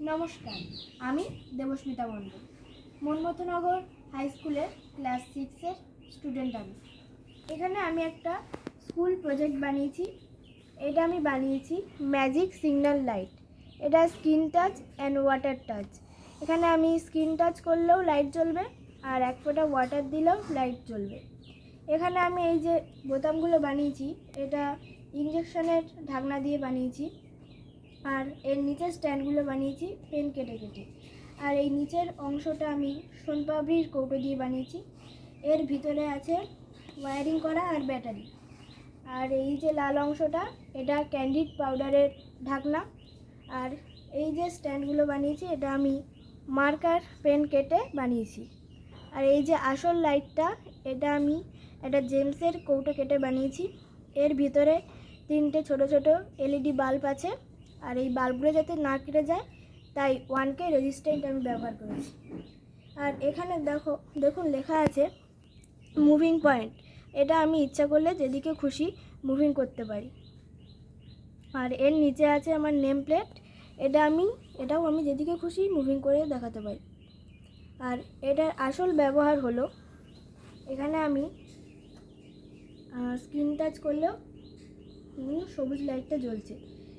নমস্কার, আমি দেবস্মিতা মণ্ডল। মনমথনগর হাই স্কুলের ক্লাস 6-এর স্টুডেন্ট আমি। এখানে আমি একটা স্কুল প্রজেক্ট বানিয়েছি। এটা আমি বানিয়েছি ম্যাজিক সিগন্যাল লাইট। এটা screen touch and water touch. এখানে আমি স্ক্রিন টাচ করলেও লাইট জ্বলবে, আর এক ফোঁটা ওয়াটার দিলেও লাইট জ্বলবে। এখানে আমি এই যে বোতামগুলো বানিয়েছি, এটা ইঞ্জেকশনের ঢাকনা দিয়ে বানিয়েছি। আর এর নিচের স্ট্যান্ডগুলো বানিয়েছি পেন কেটে কেটে। আর এই নিচের অংশটা আমি সোনপাপড়ির কৌটো দিয়ে বানিয়েছি। এর ভিতরে আছে ওয়্যারিং করা আর ব্যাটারি। আর এই যে লাল অংশটা, এটা ক্যান্ডিড পাউডারের ঢাকনা। আর এই যে স্ট্যান্ডগুলো বানিয়েছি, এটা আমি মার্কার পেন কেটে বানিয়েছি। আর এই যে আসল লাইটটা, এটা আমি একটা জেমসের কৌটো কেটে বানিয়েছি। এর ভিতরে 3টে ছোট ছোট এলইডি বাল্ব আছে। আর এই বাল্বগুলো যাতে না কেটে যায়, তাই 1K রেজিস্ট্যান্ট আমি ব্যবহার করেছি। আর এখানে দেখুন লেখা আছে মুভিং পয়েন্ট। এটা আমি ইচ্ছা করলে যেদিকে খুশি মুভিং করতে পারি। আর এর নিচে আছে আমার নেম প্লেট। এটাও আমি যেদিকে খুশি মুভিং করে দেখাতে পারি। আর এটার আসল ব্যবহার হলো, এখানে আমি স্ক্রিন টাচ করলেও সবুজ লাইটটা জ্বলছে।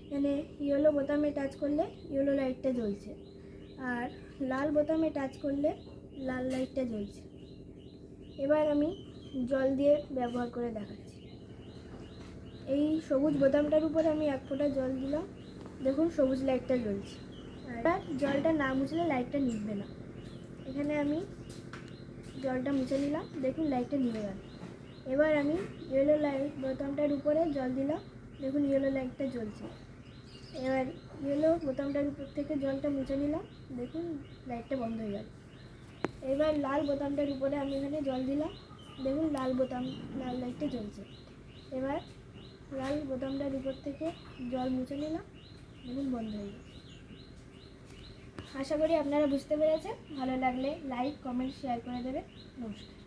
এখানে ইয়েলো বোতামে টাচ করলে ইয়েলো লাইটটা জ্বলছে, আর লাল বোতামে টাচ করলে লাল লাইটটা জ্বলছে। এবার আমি জল দিয়ে ব্যবহার করে দেখাচ্ছি। এই সবুজ বোতামটার উপরে আমি এক ফোঁটা জল দিলাম, দেখুন সবুজ লাইটটা জ্বলছে। আর জলটা না মুছলে লাইটটা নিভবে না। এখানে আমি জলটা মুছে নিলাম, দেখুন লাইটটা নিভে গেল। এবার আমি ইয়েলো লাইট বোতামটার উপরে জল দিলাম, দেখুন ইয়েলো লাইটটা জ্বলছে। এবার ইয়েলো বোতামটার উপর থেকে জলটা মুছে নিলাম, দেখুন লাইটটা বন্ধ হয়ে গেল। এবার লাল বোতামটার উপরে আমি এখানে জল দিলাম, দেখুন লাল লাইটটা জ্বলছে। এবার লাল বোতামটার উপর থেকে জল মুছে নিলাম, দেখুন বন্ধ হয়ে গেল। আশা করি আপনারা বুঝতে পেরেছেন। ভালো লাগলে লাইক, কমেন্ট, শেয়ার করে দেবেন। নমস্কার।